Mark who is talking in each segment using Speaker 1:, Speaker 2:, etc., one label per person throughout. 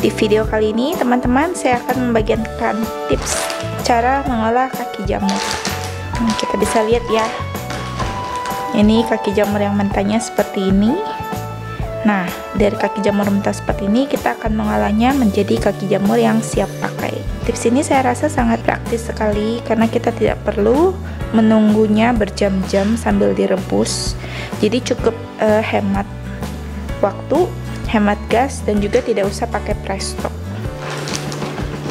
Speaker 1: Di video kali ini teman-teman saya akan membagikan tips cara mengolah kaki jamur. Kita bisa lihat ya, ini kaki jamur yang mentahnya seperti ini. Nah, dari kaki jamur mentah seperti ini kita akan mengolahnya menjadi kaki jamur yang siap pakai. Tips ini saya rasa sangat praktis sekali karena kita tidak perlu menunggunya berjam-jam sambil direbus. Jadi cukup hemat waktu, hemat gas, dan juga tidak usah pakai presto.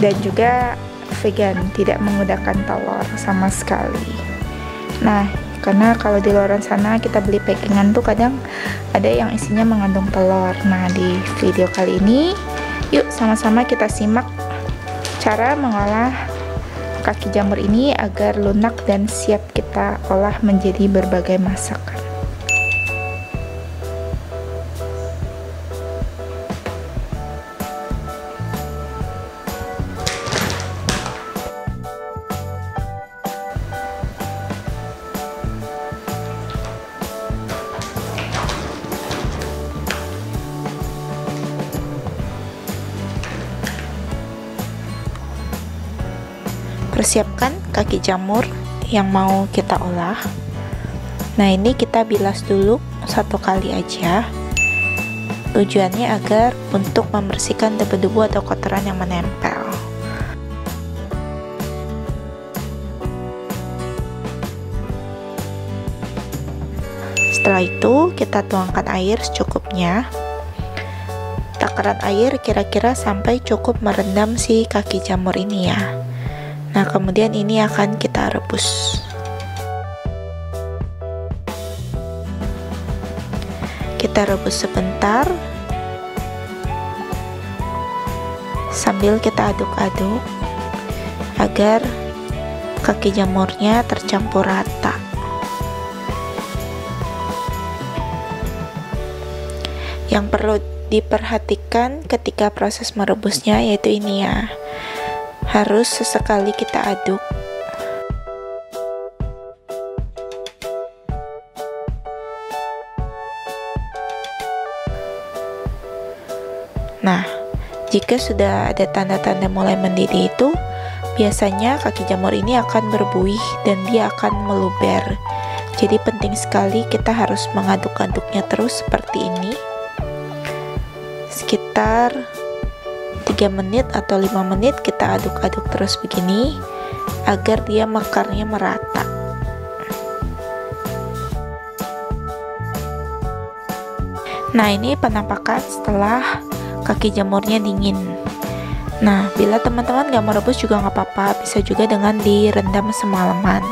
Speaker 1: Dan juga vegan, tidak menggunakan telur sama sekali. Nah, karena kalau di luar sana kita beli packingan tuh kadang ada yang isinya mengandung telur. Nah, di video kali ini yuk sama-sama kita simak cara mengolah kaki jamur ini agar lunak dan siap kita olah menjadi berbagai masakan. Persiapkan kaki jamur yang mau kita olah. Nah, ini kita bilas dulu satu kali aja. Tujuannya agar untuk membersihkan debu-debu atau kotoran yang menempel. Setelah itu kita tuangkan air secukupnya. Takaran air kira-kira sampai cukup merendam si kaki jamur ini ya. Nah, kemudian ini akan kita rebus. Kita rebus sebentar sambil kita aduk-aduk agar kaki jamurnya tercampur rata. Yang perlu diperhatikan ketika proses merebusnya yaitu ini ya, harus sesekali kita aduk. Nah, jika sudah ada tanda-tanda mulai mendidih itu, biasanya kaki jamur ini akan berbuih dan dia akan meluber. Jadi penting sekali kita harus mengaduk-aduknya terus seperti ini. Sekitar 3 menit atau 5 menit kita aduk-aduk terus begini agar dia mekarnya merata. Nah, ini penampakan setelah kaki jamurnya dingin. Nah, bila teman-teman gak mau rebus juga gak apa-apa, bisa juga dengan direndam semalaman.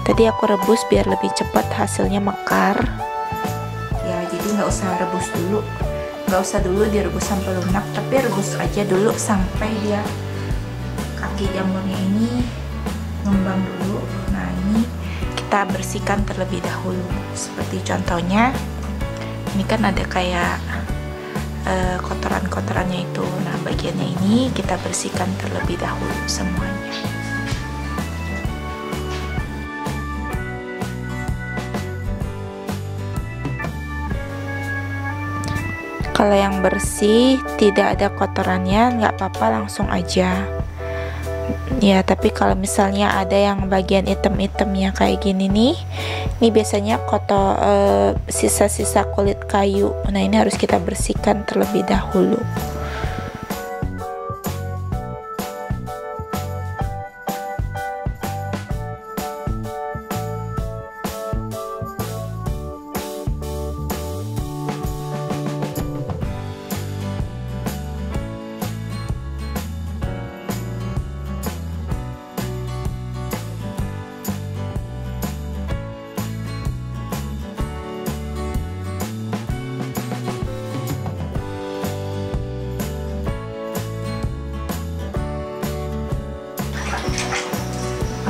Speaker 1: Tadi aku rebus biar lebih cepat hasilnya mekar ya, jadi gak usah rebus dulu. Gak usah dulu direbus sampai lunak, tapi rebus aja dulu sampai dia kaki jamurnya ini ngembang dulu. Nah, ini kita bersihkan terlebih dahulu. Seperti contohnya, ini kan ada kayak kotoran-kotorannya itu. Nah, bagiannya ini kita bersihkan terlebih dahulu semuanya. Kalau yang bersih tidak ada kotorannya nggak apa-apa, langsung aja ya. Tapi kalau misalnya ada yang bagian item-itemnya kayak gini nih, ini biasanya sisa-sisa kulit kayu. Nah, ini harus kita bersihkan terlebih dahulu.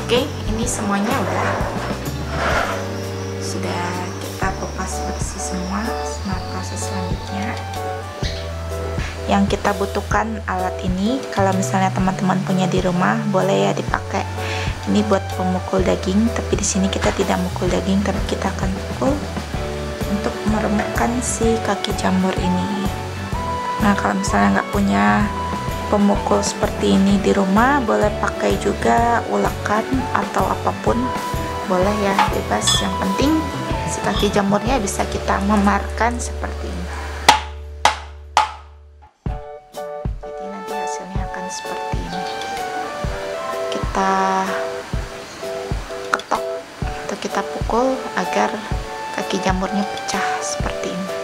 Speaker 1: Oke, ini semuanya sudah kita kupas bersih semua. Nah, proses selanjutnya yang kita butuhkan alat ini, kalau misalnya teman-teman punya di rumah boleh ya dipakai. Ini buat pemukul daging, tapi di sini kita tidak mukul daging, tapi kita akan pukul untuk meremukkan si kaki jamur ini. Nah, kalau misalnya nggak punya pemukul seperti ini di rumah, boleh pakai juga ulekan atau apapun, boleh ya, bebas. Yang penting si kaki jamurnya bisa kita memarkan seperti ini. Jadi nanti hasilnya akan seperti ini. Kita ketok atau kita pukul agar kaki jamurnya pecah seperti ini.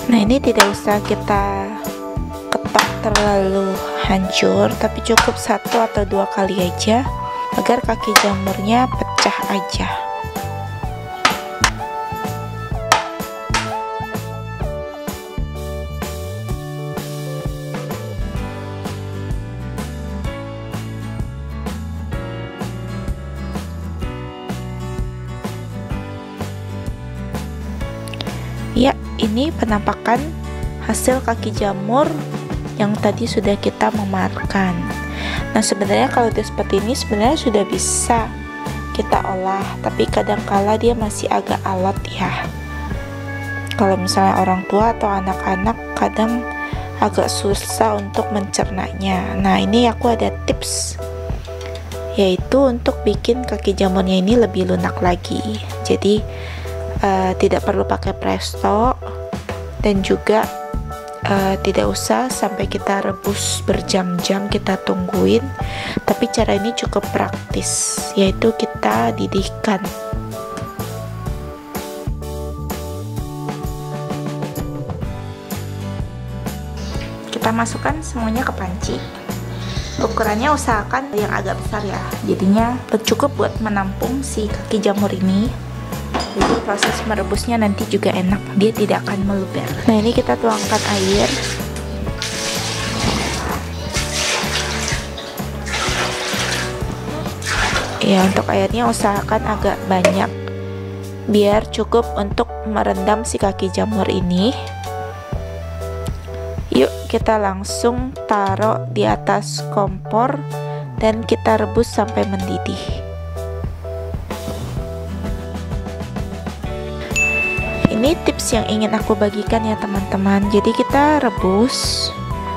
Speaker 1: Nah, ini tidak usah kita ketok terlalu hancur, tapi cukup 1 atau 2 kali aja agar kaki jamurnya pecah aja. Ya, ini penampakan hasil kaki jamur yang tadi sudah kita memarkan. Nah, sebenarnya kalau udah seperti ini sebenarnya sudah bisa kita olah, tapi kadangkala dia masih agak alot ya. Kalau misalnya orang tua atau anak-anak kadang agak susah untuk mencernanya. Nah, ini aku ada tips, yaitu untuk bikin kaki jamurnya ini lebih lunak lagi. Jadi tidak perlu pakai presto, dan juga tidak usah sampai kita rebus berjam-jam kita tungguin, tapi cara ini cukup praktis, yaitu kita didihkan. Kita masukkan semuanya ke panci. Ukurannya usahakan yang agak besar ya, jadinya cukup buat menampung si kaki jamur ini. Jadi proses merebusnya nanti juga enak, dia tidak akan meluber. Nah, ini kita tuangkan air. Ya, untuk airnya usahakan agak banyak biar cukup untuk merendam si kaki jamur ini. Yuk, kita langsung taruh di atas kompor dan kita rebus sampai mendidih. Ini tips yang ingin aku bagikan ya teman-teman. Jadi kita rebus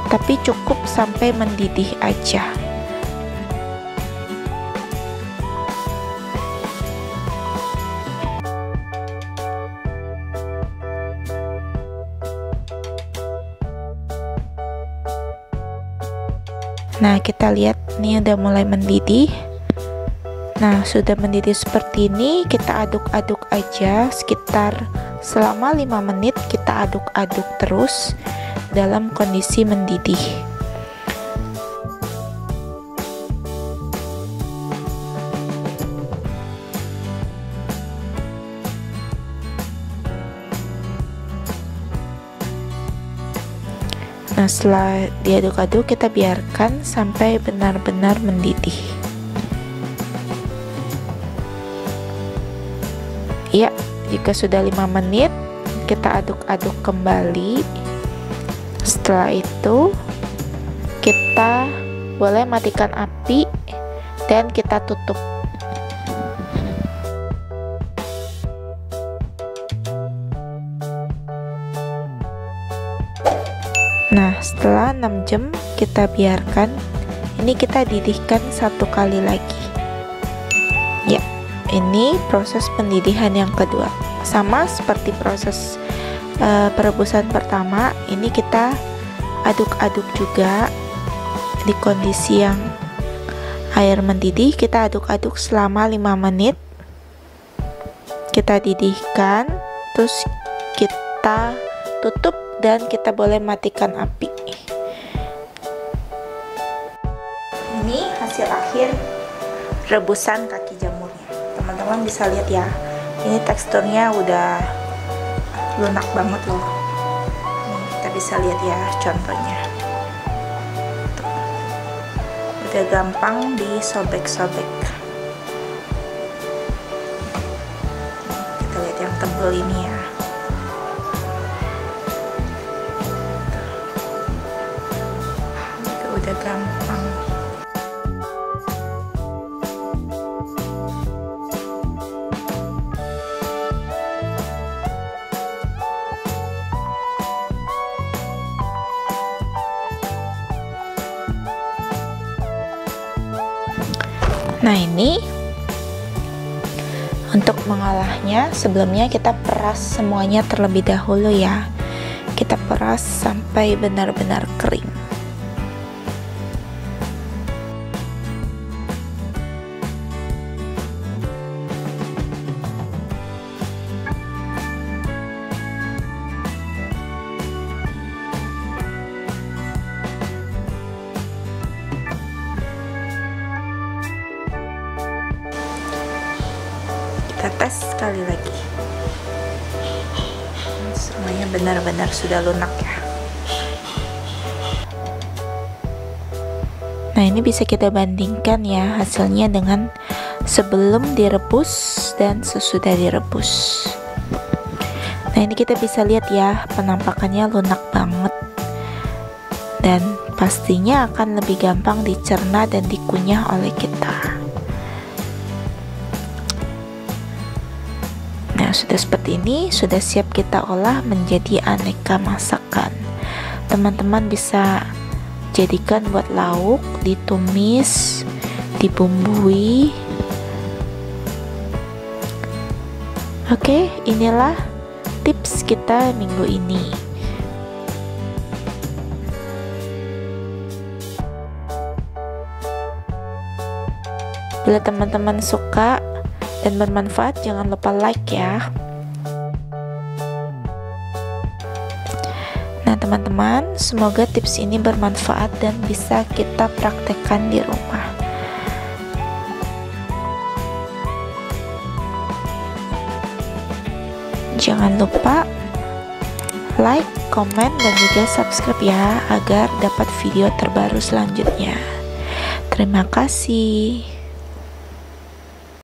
Speaker 1: tapi cukup sampai mendidih aja. Nah, kita lihat nih udah mulai mendidih. Nah, sudah mendidih seperti ini, kita aduk-aduk aja sekitar selama 5 menit. Kita aduk-aduk terus dalam kondisi mendidih. Nah, setelah diaduk-aduk, kita biarkan sampai benar-benar mendidih. Ya, jika sudah 5 menit, kita aduk-aduk kembali. Setelah itu, kita boleh matikan api dan kita tutup. Nah, setelah 6 jam kita biarkan. Ini kita didihkan 1 kali lagi. Ya, ini proses pendidihan yang kedua. Sama seperti proses perebusan pertama, ini kita aduk-aduk juga di kondisi yang air mendidih. Kita aduk-aduk selama 5 menit. Kita didihkan, terus kita tutup dan kita boleh matikan api. Ini hasil akhir rebusan kaki jamurnya. Teman-teman bisa lihat ya, ini teksturnya udah lunak banget loh. Nih, kita bisa lihat ya contohnya. udah gampang disobek-sobek. Kita lihat yang tebal ini ya. Itu udah gampang. Nah, ini untuk mengolahnya, sebelumnya kita peras semuanya terlebih dahulu ya. Kita peras sampai benar-benar kering. Kita tes sekali lagi. Semuanya benar-benar sudah lunak ya. Nah, ini bisa kita bandingkan ya hasilnya dengan sebelum direbus dan sesudah direbus. Nah, ini kita bisa lihat ya, penampakannya lunak banget. Dan pastinya akan lebih gampang dicerna dan dikunyah oleh kita. Sudah seperti ini, sudah siap kita olah menjadi aneka masakan. Teman-teman bisa jadikan buat lauk, ditumis, dibumbui. Oke, inilah tips kita minggu ini. Bila teman-teman suka dan bermanfaat, jangan lupa like ya. Nah teman-teman, semoga tips ini bermanfaat dan bisa kita praktekkan di rumah. Jangan lupa like, komen, dan juga subscribe ya, agar dapat video terbaru selanjutnya. Terima kasih.